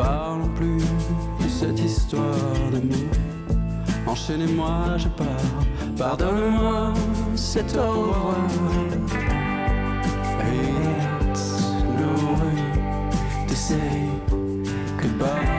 parlons plus de cette histoire d'amour. Enchaînez-moi, je pars. Pardonne-moi cet au revoir. It's no way to say goodbye.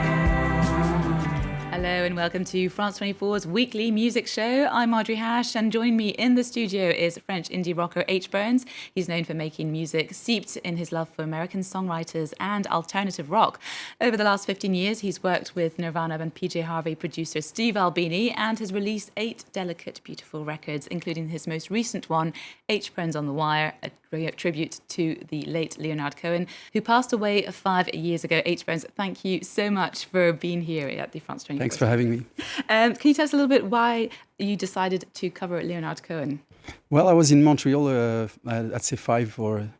Hello and welcome to France 24's weekly music show. I'm Audrey Hash, and joining me in the studio is French indie rocker H. Burns. He's known for making music steeped in his love for American songwriters and alternative rock. Over the last 15 years, he's worked with Nirvana and PJ Harvey producer Steve Albini and has released 8 delicate, beautiful records, including his most recent one, H. Burns on the Wire, a tribute to the late Leonard Cohen, who passed away 5 years ago. H. Burns, thank you so much for being here at the France 24. Thanks for having me. Can you tell us a little bit why you decided to cover Leonard Cohen? Well, I was in Montreal, I'd say 5 or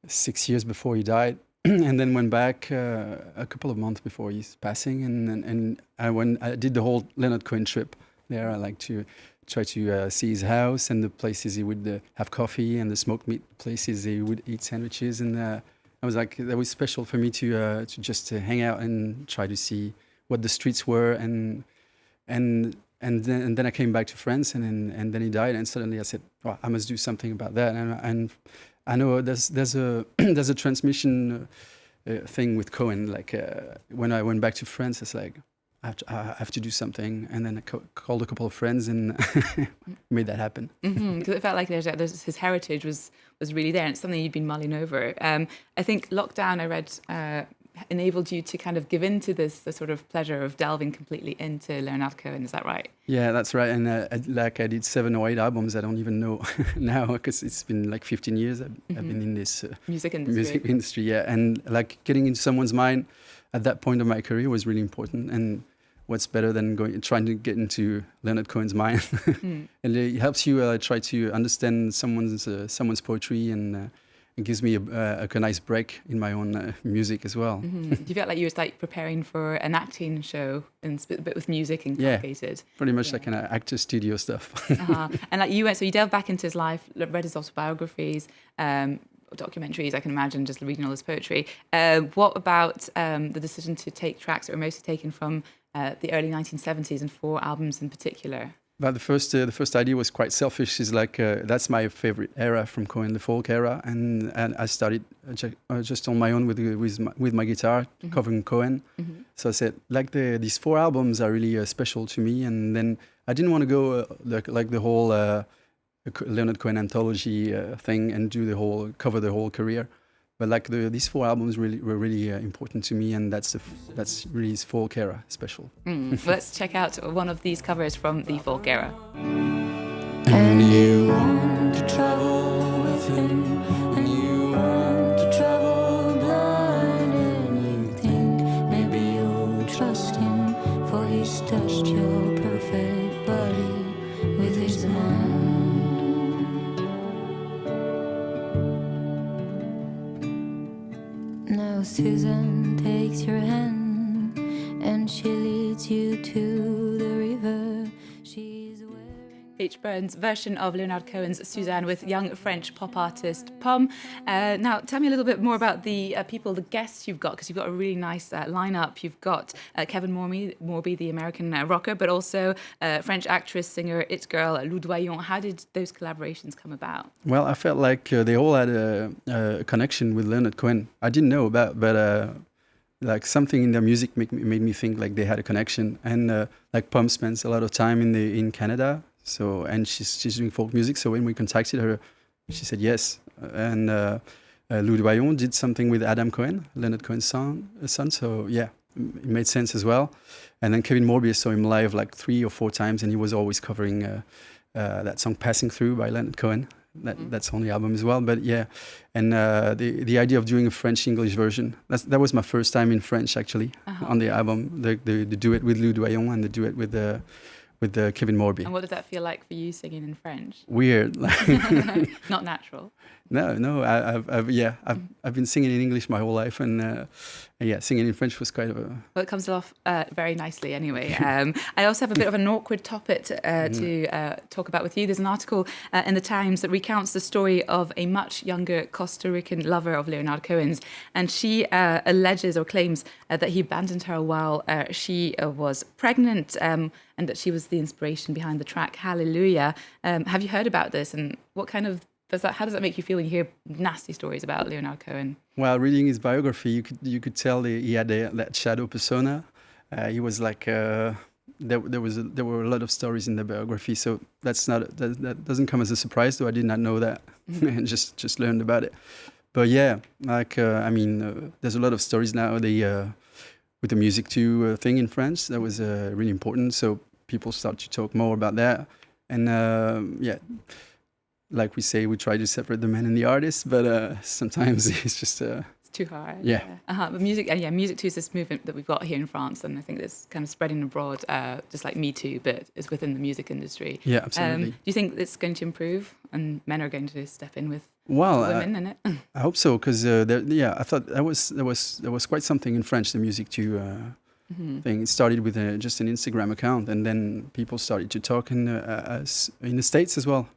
6 years before he died, and then went back a couple of months before his passing, and I did the whole Leonard Cohen trip there. I like to try to see his house and the places he would have coffee, and the smoked meat places he would eat sandwiches, and I was like, that was special for me to just hang out and try to see what the streets were, and then I came back to France, and then he died, and suddenly I said, well, I must do something about that, and I know there's a there's a transmission thing with Cohen. Like when I went back to France, it's like I have to do something, and then I called a couple of friends and made that happen. Because it felt like there's his heritage was really there, and it's something you'd been mulling over. I think lockdown, I read, enabled you to kind of give into the sort of pleasure of delving completely into Leonard Cohen. Is that right? Yeah, that's right. And I did 7 or 8 albums. I don't even know now, because it's been like 15 years I've been in this music industry. Yeah, and like getting into someone's mind at that point of my career was really important. And what's better than trying to get into Leonard Cohen's mind? And it helps you try to understand someone's poetry, and it gives me a nice break in my own music as well. Do you feel like you were like preparing for an acting show, and a bit with music inculcated? Yeah, pretty much like an actor studio stuff. And like you delved back into his life, read his autobiographies, documentaries. I can imagine just reading all his poetry. What about the decision to take tracks that were mostly taken from the early 1970s and 4 albums in particular? But the first idea was quite selfish. Is like that's my favorite era from Cohen, the folk era, and I started just on my own with my guitar, covering Cohen. So I said, like these 4 albums are really special to me, and then I didn't want to go like the whole Leonard Cohen anthology thing and cover the whole career. But like these 4 albums were really important to me, and that's really his folk era special. Let's check out one of these covers from the folk era. And you want to travel with him, and you want to travel blind, and you think maybe you'll trust him, for he's touched your perfect body with his mind. Now Susan takes your hand, and she leads you to the river. She's wearing H. Burns' version of Leonard Cohen's Suzanne with young French pop artist Pomme. Now, tell me a little bit more about the the guests you've got, because you've got a really nice lineup. You've got Kevin Morby, the American rocker, but also French actress, singer, it girl, Lou Doillon. How did those collaborations come about? Well, I felt like they all had a connection with Leonard Cohen. I didn't know about, but like something in their music made me think like they had a connection. And like Pomme spends a lot of time in Canada. So, and she's doing folk music. So when we contacted her, she said yes. And Lou Doillon did something with Adam Cohen, Leonard Cohen's son. So yeah, it made sense as well. And then Kevin Morby, I saw him live like 3 or 4 times, and he was always covering that song "Passing Through" by Leonard Cohen. That's on the album as well. But yeah, and the idea of doing a French-English version, that was my first time in French actually on the album. The duet with Lou Doillon and the duet with Kevin Morby. And what did that feel like for you singing in French? Weird. Not natural. No. I've been singing in English my whole life, and Yeah, singing in French was kind of a... Well, it comes off very nicely anyway. I also have a bit of an awkward topic to talk about with you. There's an article in the Times that recounts the story of a much younger Costa Rican lover of Leonard Cohen's, and she alleges or claims that he abandoned her while she was pregnant, and that she was the inspiration behind the track Hallelujah. Have you heard about this, and what kind of how does that make you feel when you hear nasty stories about Leonard Cohen? Well, reading his biography, you could tell he had that shadow persona. He was like there were a lot of stories in the biography, so that doesn't come as a surprise. Though I did not know that, and just learned about it. But yeah, like there's a lot of stories now. With the Music 2 thing in France, that was really important. So people start to talk more about that, and like we say, we try to separate the man and the artist, but sometimes it's just... it's too hard. Yeah. But Music 2 is this movement that we've got here in France, and I think it's kind of spreading abroad, just like Me Too, but it's within the music industry. Yeah, absolutely. Do you think it's going to improve, and men are going to step in with women in it? I hope so, because I thought that was quite something in French, the Music 2 thing. It started with just an Instagram account, and then people started to talk in the States as well.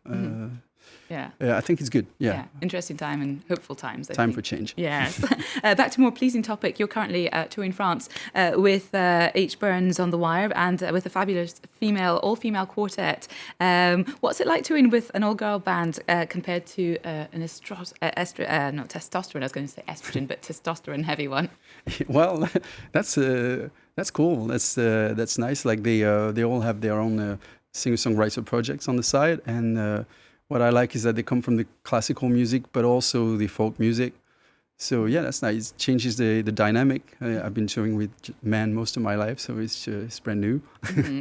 I think it's good. Yeah. Interesting time and hopeful times. I think. Time for change. Yes. Back to a more pleasing topic. You're currently touring France with H. Burns on the wire and with a fabulous all-female quartet. What's it like touring with an all-girl band compared to an not testosterone? I was going to say estrogen, but testosterone-heavy one. Well, that's cool. That's nice. Like they all have their own singer-songwriter projects on the side, and what I like is that they come from the classical music, but also the folk music. So yeah, that's nice. It changes the dynamic. I've been touring with men most of my life, so it's brand new.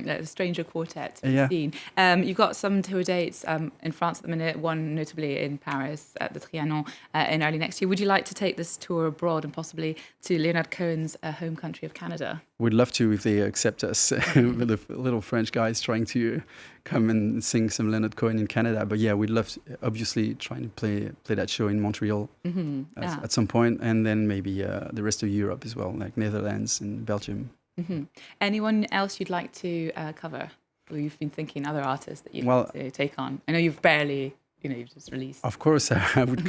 A stranger quartet scene. You've got some tour dates in France at the minute, one notably in Paris at the Trianon in early next year. Would you like to take this tour abroad and possibly to Leonard Cohen's home country of Canada? We'd love to if they accept us, with the little French guys trying to come and sing some Leonard Cohen in Canada. But yeah, we'd love to, obviously trying to play that show in Montreal at some point, and then maybe the rest of Europe as well, like Netherlands and Belgium. Anyone else you'd like to cover? Or you've been thinking other artists that you'd like to take on? I know you've barely, you've just released. Of course, I would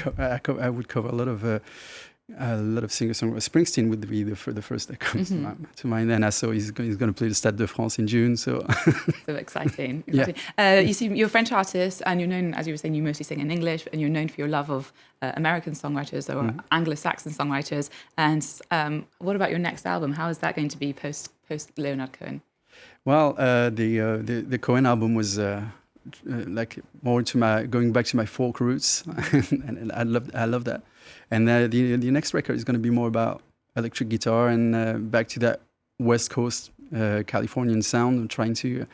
cover a lot of singers. Springsteen would be the first that comes to mind. And I saw he's going to play the Stade de France in June. So exciting. Yeah. You see, you're a French artist, and you're known, as you were saying, you mostly sing in English, and you're known for your love of American songwriters or Anglo-Saxon songwriters. And what about your next album? How is that going to be post Leonard Cohen? Well, the Cohen album was like more to going back to my folk roots, and I love that. And the next record is going to be more about electric guitar and back to that West Coast Californian sound I'm trying to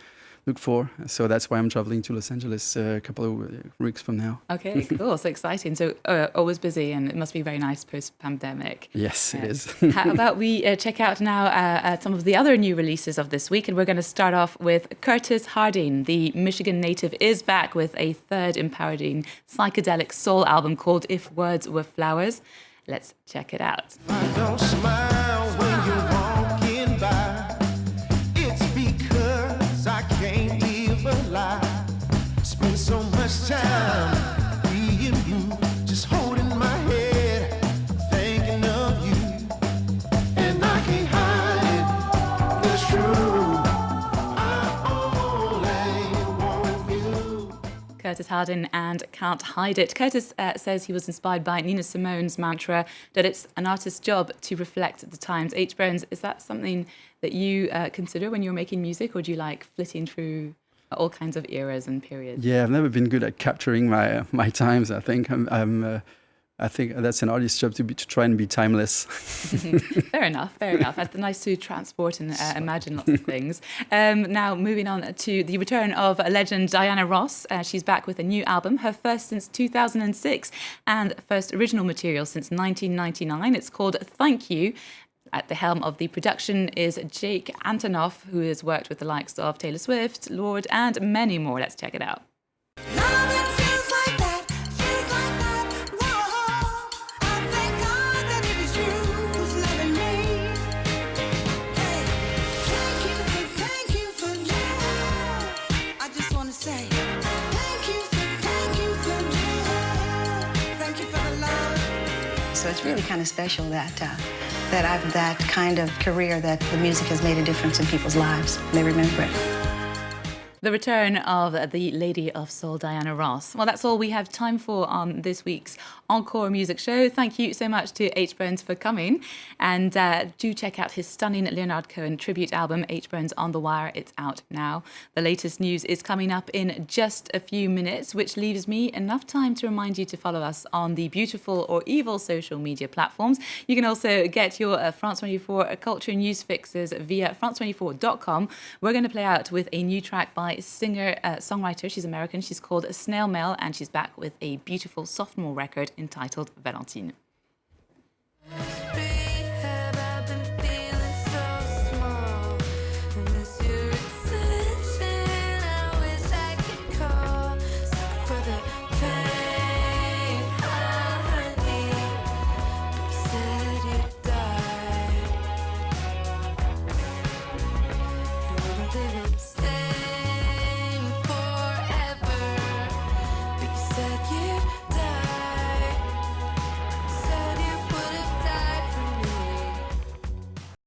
look for. So that's why I'm traveling to Los Angeles a couple of weeks from now. Okay, cool. So exciting. So always busy, and it must be very nice post-pandemic. Yes, it is. How about we check out now some of the other new releases of this week, and we're going to start off with Curtis Harding. The Michigan native is back with a third empowering psychedelic soul album called If Words Were Flowers. Let's check it out. I don't smile when you're walking by. It's because I can't live a lie. Spend so much time being blue, just holding my head, thinking of you, and I can't hide it. It's true. I only want you. Curtis Harding and Can't Hide It. Curtis says he was inspired by Nina Simone's mantra that it's an artist's job to reflect the times. H. Burns, is that something that you consider when you're making music, or do you like flitting through all kinds of eras and periods? Yeah, I've never been good at capturing my times. I think I think that's an artist's job to try and be timeless. Fair enough. It's nice to transport and imagine lots of things. Now, moving on to the return of legend Diana Ross. She's back with a new album, her first since 2006, and first original material since 1999. It's called Thank You. At the helm of the production is Jake Antonoff, who has worked with the likes of Taylor Swift, Lorde, and many more. Let's check it out. So it's really kind of special that that I've that kind of career, that the music has made a difference in people's lives. They remember it. The return of the Lady of Soul, Diana Ross. Well, that's all we have time for on this week's Encore Music Show. Thank you so much to H. Bones for coming. And do check out his stunning Leonard Cohen tribute album, H. Bones on the Wire. It's out now. The latest news is coming up in just a few minutes, which leaves me enough time to remind you to follow us on the beautiful or evil social media platforms. You can also get your France 24 culture news fixes via france24.com. We're going to play out with a new track by singer-songwriter. She's American. She's called Snail Mail, and she's back with a beautiful sophomore record entitled Valentine.